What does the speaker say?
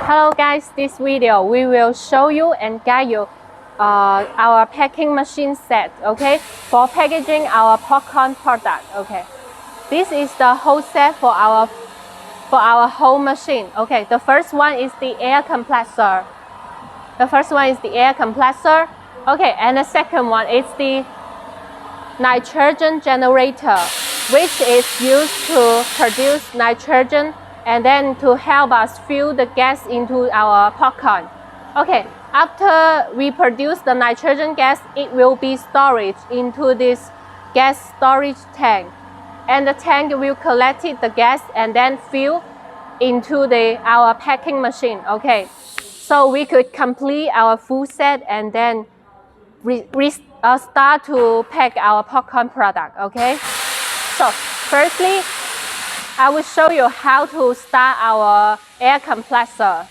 Hello guys, this video we will show you and guide you our packing machine set, okay, for packaging our popcorn product. Okay, this is the whole set for our whole machine. Okay, the first one is the air compressor. Okay, and the second one is the nitrogen generator, which is used to produce nitrogen and then to help us fill the gas into our popcorn. Okay, after we produce the nitrogen gas, it will be stored into this gas storage tank, and the tank will collect the gas and then fill into our packing machine. Okay, so we could complete our full set and then start to pack our popcorn product. Okay, so firstly, I will show you how to start our air compressor.